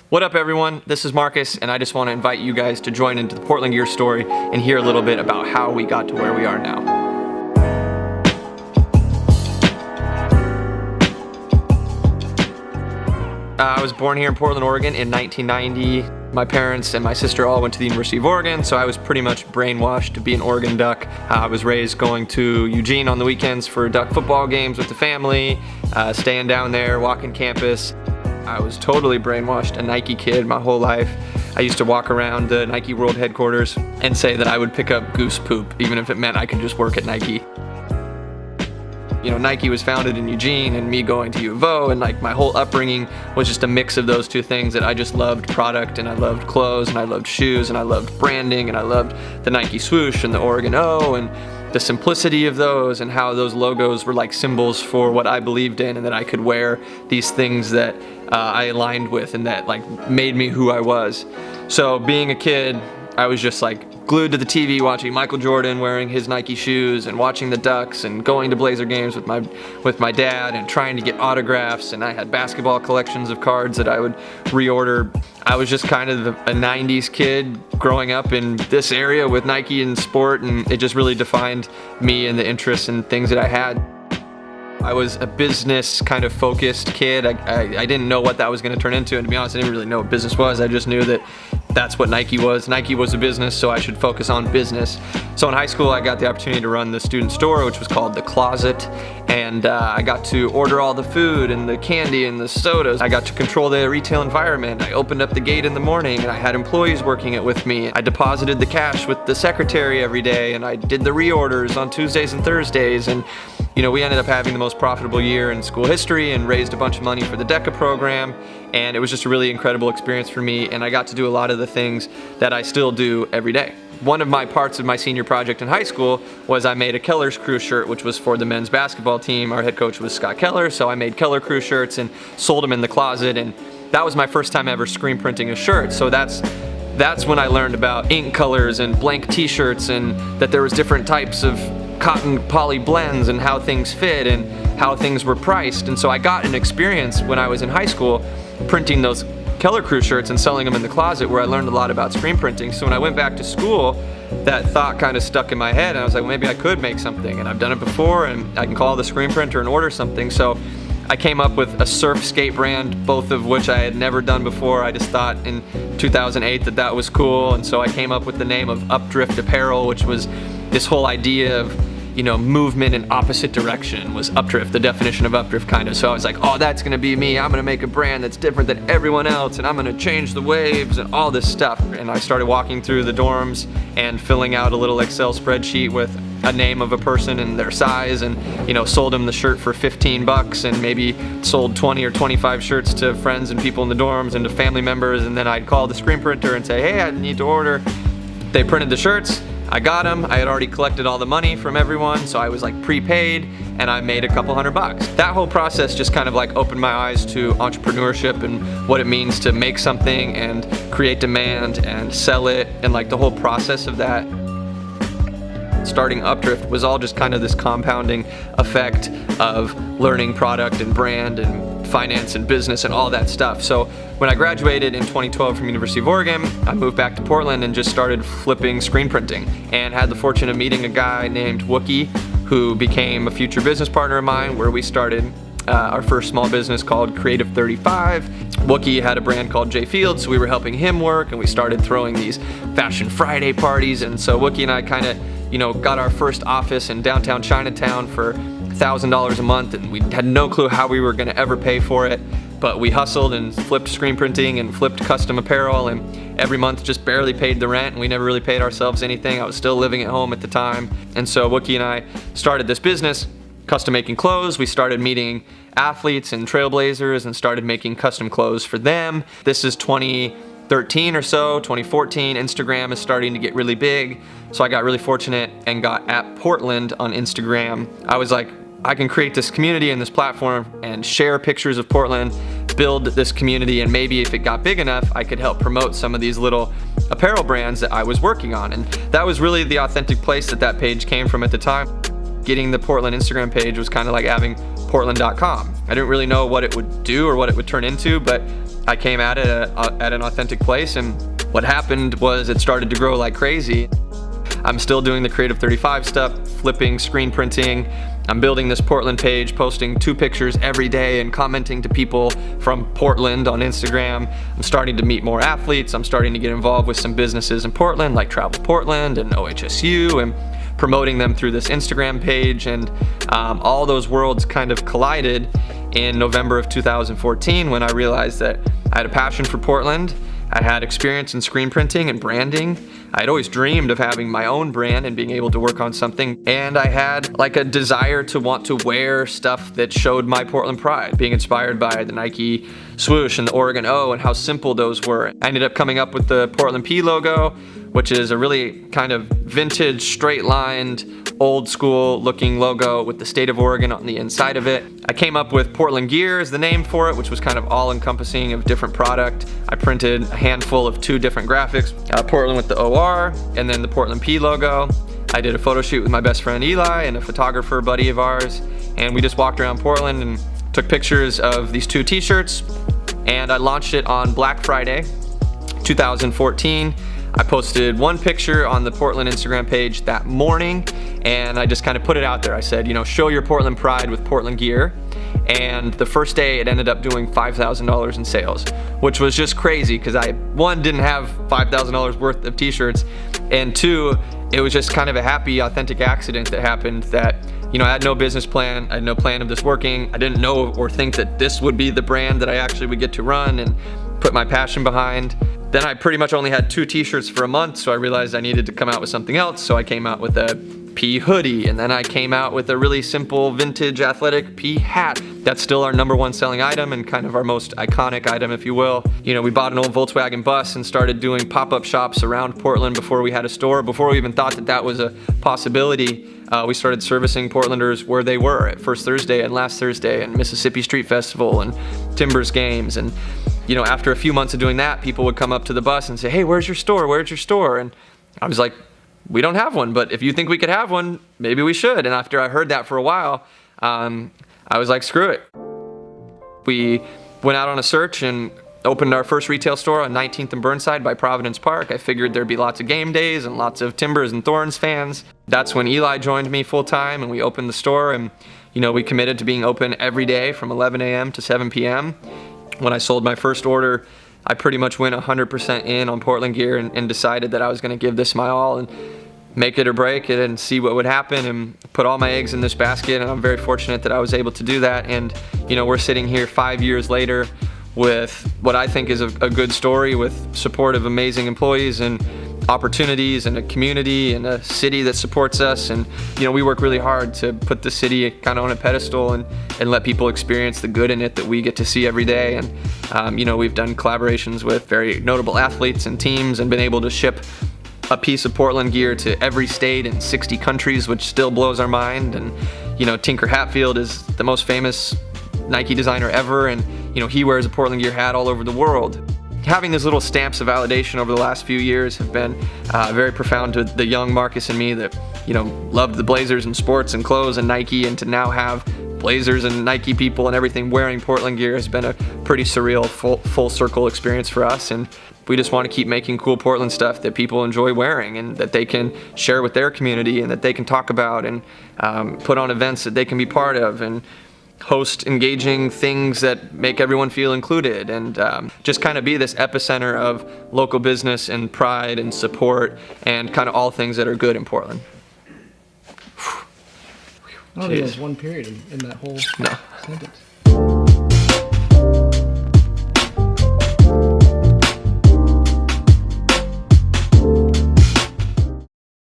What up everyone, this is Marcus and I just want to invite you guys to join into the Portland Gear story and hear a little bit about how we got to where we are now. I was born here in Portland, Oregon in 1990. My parents and my sister all went to the University of Oregon, so I was pretty much brainwashed to be an Oregon Duck. I was raised going to Eugene on the weekends for Duck football games with the family, staying down there, walking campus. I was totally brainwashed, a Nike kid my whole life. I used to walk around the Nike World headquarters and say that I would pick up goose poop, even if it meant I could just work at Nike. You know, Nike was founded in Eugene and me going to U of O, and like my whole upbringing was just a mix of those two things, that I just loved product and I loved clothes and I loved shoes and I loved branding and I loved the Nike swoosh and the Oregon O and the simplicity of those and how those logos were like symbols for what I believed in, and that I could wear these things that I aligned with and that like made me who I was. So being a kid, I was just like glued to the TV watching Michael Jordan wearing his Nike shoes and watching the Ducks and going to Blazer games with my dad and trying to get autographs, and I had basketball collections of cards that I would reorder. I was just kind of a 90s kid growing up in this area with Nike and sport, and it just really defined me and the interests and things that I had. I was a business kind of focused kid. I didn't know what that was going to turn into, and to be honest, I didn't really know what business was. I just knew that that's what Nike was. Nike was a business, so I should focus on business. So in high school, I got the opportunity to run the student store, which was called The Closet, and I got to order all the food and the candy and the sodas. I got to control the retail environment. I opened up the gate in the morning, and I had employees working it with me. I deposited the cash with the secretary every day, and I did the reorders on Tuesdays and Thursdays, and you know, we ended up having the most profitable year in school history and raised a bunch of money for the DECA program, and it was just a really incredible experience for me, and I got to do a lot of the things that I still do every day. One of my parts of my senior project in high school was I made a Keller's Crew shirt, which was for the men's basketball team. Our head coach was Scott Keller, so I made Keller Crew shirts and sold them in The Closet, and that was my first time ever screen printing a shirt. So that's when I learned about ink colors and blank t-shirts, and that there was different types of cotton poly blends and how things fit and how things were priced. And so I got an experience when I was in high school printing those Keller Crew shirts and selling them in The Closet, where I learned a lot about screen printing. So when I went back to school, that thought kind of stuck in my head, and I was like, well, maybe I could make something, and I've done it before, and I can call the screen printer and order something. So I came up with a surf skate brand, both of which I had never done before. I just thought in 2008 that was cool, and so I came up with the name of Updrift Apparel, which was this whole idea of, you know, movement in opposite direction was updrift, the definition of updrift kind of. So I was like, oh, that's gonna be me. I'm gonna make a brand that's different than everyone else, and I'm gonna change the waves and all this stuff. And I started walking through the dorms and filling out a little Excel spreadsheet with a name of a person and their size, and you know, sold them the shirt for 15 bucks, and maybe sold 20 or 25 shirts to friends and people in the dorms and to family members. And then I'd call the screen printer and say, hey, I need to order. They printed the shirts. I got them. I had already collected all the money from everyone, so I was like prepaid, and I made a couple $100. That whole process just kind of like opened my eyes to entrepreneurship and what it means to make something and create demand and sell it, and like the whole process of that. Starting Updrift was all just kind of this compounding effect of learning product and brand and finance and business and all that stuff. So when I graduated in 2012 from University of Oregon, I moved back to Portland and just started flipping screen printing, and had the fortune of meeting a guy named Wookie, who became a future business partner of mine, where we started our first small business called Creative 35. Wookie had a brand called J Field, so we were helping him work, and we started throwing these Fashion Friday parties. And so Wookie and I kind of, you know, got our first office in downtown Chinatown for $1,000 a month, and we had no clue how we were going to ever pay for it, but we hustled and flipped screen printing and flipped custom apparel, and every month just barely paid the rent, and we never really paid ourselves anything. I was still living at home at the time, and so Wookie and I started this business, custom making clothes. We started meeting athletes and trailblazers and started making custom clothes for them. This is 2013 or so, 2014. Instagram is starting to get really big, so I got really fortunate and got @Portland on Instagram. I was like, I can create this community and this platform and share pictures of Portland, build this community, and maybe if it got big enough, I could help promote some of these little apparel brands that I was working on. And that was really the authentic place that page came from at the time. getting the Portland Instagram page was kind of like having Portland.com. I didn't really know what it would do or what it would turn into, but I came at it at an authentic place, and what happened was it started to grow like crazy. I'm still doing the Creative 35 stuff, flipping, screen printing. I'm building this Portland page, posting 2 pictures every day and commenting to people from Portland on Instagram. I'm starting to meet more athletes. I'm starting to get involved with some businesses in Portland like Travel Portland and OHSU, and promoting them through this Instagram page. And all those worlds kind of collided in November of 2014 when I realized that I had a passion for Portland. I had experience in screen printing and branding. I had always dreamed of having my own brand and being able to work on something. And I had like a desire to want to wear stuff that showed my Portland pride, being inspired by the Nike swoosh and the Oregon O and how simple those were. I ended up coming up with the Portland P logo, which is a really kind of vintage, straight-lined, old school looking logo with the state of Oregon on the inside of it. I came up with Portland Gear as the name for it, which was kind of all encompassing of different product. I printed a handful of 2 different graphics, Portland with the OR and then the Portland P logo. I did a photo shoot with my best friend Eli and a photographer buddy of ours, and we just walked around Portland and took pictures of these 2 t-shirts, and I launched it on Black Friday 2014. I posted 1 picture on the Portland Instagram page that morning, and I just kind of put it out there. I said, you know, show your Portland pride with Portland gear. And the first day it ended up doing $5,000 in sales, which was just crazy because I, 1, didn't have $5,000 worth of t-shirts, and 2, it was just kind of a happy, authentic accident that happened that, you know, I had no business plan. I had no plan of this working. I didn't know or think that this would be the brand that I actually would get to run and put my passion behind. Then I pretty much only had 2 t-shirts for a month, so I realized I needed to come out with something else. So I came out with a P hoodie, and then I came out with a really simple vintage athletic P hat. That's still our #1 selling item and kind of our most iconic item, if you will. You know, we bought an old Volkswagen bus and started doing pop-up shops around Portland before we had a store. Before we even thought that that was a possibility, we started servicing Portlanders where they were at First Thursday and Last Thursday and Mississippi Street Festival and Timbers games. And you know, after a few months of doing that, people would come up to the bus and say, hey, where's your store? Where's your store? And I was like, we don't have one, but if you think we could have one, maybe we should. And after I heard that for a while, I was like, screw it. We went out on a search and opened our first retail store on 19th and Burnside by Providence Park. I figured there'd be lots of game days and lots of Timbers and Thorns fans. That's when Eli joined me full time and we opened the store, and you know, we committed to being open every day from 11 a.m. to 7 p.m. When I sold my first order, I pretty much went 100% in on Portland gear and decided that I was going to give this my all and make it or break it and see what would happen and put all my eggs in this basket. And I'm very fortunate that I was able to do that. And you know, we're sitting here 5 years later with what I think is a good story, with support of amazing employees and opportunities and a community and a city that supports us. And you know, we work really hard to put the city kind of on a pedestal and let people experience the good in it that we get to see every day. And you know, we've done collaborations with very notable athletes and teams and been able to ship a piece of Portland gear to every state in 60 countries, which still blows our mind. And you know, Tinker Hatfield is the most famous Nike designer ever, and you know, he wears a Portland gear hat all over the world. Having these little stamps of validation over the last few years have been very profound to the young Marcus and me that, you know, loved the Blazers and sports and clothes and Nike, and to now have Blazers and Nike people and everything wearing Portland gear has been a pretty surreal full circle experience for us. And we just want to keep making cool Portland stuff that people enjoy wearing and that they can share with their community and that they can talk about and put on events that they can be part of and host engaging things that make everyone feel included, and just kind of be this epicenter of local business and pride and support and kind of all things that are good in Portland. I don't think there was one period in that whole sentence.